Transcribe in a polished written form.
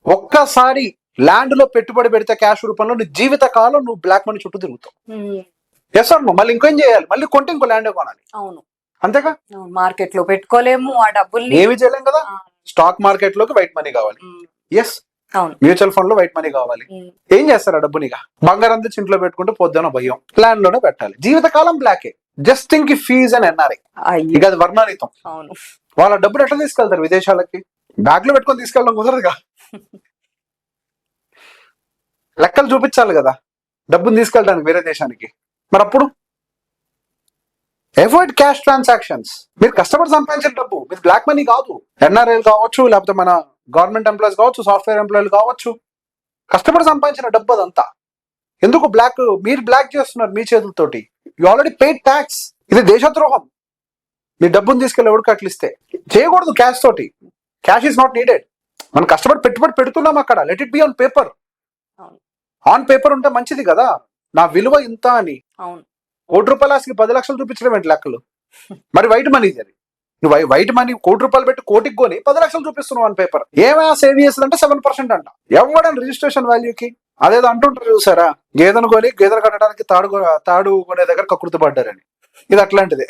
ఒక్కసారి ల్యాండ్ లో పెట్టుబడి పెడితే క్యాష్ రూపంలో నీ జీవిత కాలం నువ్వు బ్లాక్ మనీ చుట్టూ తిరుగుతావు. Yes are no? మళ్ళీ ఇంకేం చేయాలి? మళ్ళీ కొంటే ఇంకో ల్యాండ్ కొనాలి. అవును, అంతేగా? మార్కెట్ లో పెట్టుకోలేము ఆ డబ్బుల్ని. ఏమి చేయలేం కదా. స్టాక్ మార్కెట్ లోకి వైట్ మనీ కావాలి. ఎస్, అవును, మ్యూచువల్ ఫండ్ లో వైట్ మనీ కావాలి. ఏం చేస్తారు ఆ డబ్బుని? ఇక బంగారం తెచ్చి ఇంట్లో పెట్టుకుంటే పొద్దున భయం, ల్యాండ్ లోనే పెట్టాలి. జీవితకాలం బ్లాకే. Just think fees and NRI, ఇక అది వర్ణాతీతం. అవును, వాళ్ళ డబ్బులు ఎట్లా తీసుకెళ్తారు విదేశాలకి? బ్యాగ్ లో పెట్టుకొని తీసుకెళ్ళడం కుదరదుగా. లెక్కలు చూపించాలి కదా డబ్బుని తీసుకెళ్ళడానికి వేరే దేశానికి. మరి అప్పుడు అవాయిడ్ క్యాష్ ట్రాన్సాక్షన్స్. మీరు కష్టపడి సంపాదించిన డబ్బు, మీరు బ్లాక్ మనీ కాదు. ఎన్ఆర్ఐలు కావచ్చు, లేకపోతే మన గవర్నమెంట్ ఎంప్లాయీస్ కావచ్చు, సాఫ్ట్వేర్ ఎంప్లాయీలు కావచ్చు, కష్టపడి సంపాదించిన డబ్బు అదంతా. ఎందుకు బ్లాక్? మీరు బ్లాక్ చేస్తున్నారు మీ చేతులతోటి. You already paid tax. ఇది దేశద్రోహం. మీ డబ్బుని తీసుకెళ్ళి ఎవరికి అట్లా ఇస్తే చేయకూడదు. క్యాష్ తోటి, క్యాష్ ఈస్ నాట్ నీడెడ్. మనం కష్టపడి పెట్టుబడి పెడుతున్నాం అక్కడ. Let it be on paper. On paper ఉంటే మంచిది కదా. నా విలువ ఇంత అని. కోటి రూపాయల ఆస్తికి 10 లక్షలు చూపించడం ఏంటి లెక్కలు? మరి వైట్ మనీ అది. నువ్వు వైట్ మనీ ₹1 పెట్టి కోటికి కొని 10 లక్షలు చూపిస్తున్నావు ఆన్ పేపర్. ఏమైనా సేవ్ చేస్తుందంటే 7% అంట. ఎవడని రిజిస్ట్రేషన్ వాల్యూకి అదేదో అంటుంటారు చూసారా, గేదెను కొని గేదెను కట్టడానికి తాడు కొనే దగ్గర కకృతి పడ్డారని. ఇది అట్లాంటిదే.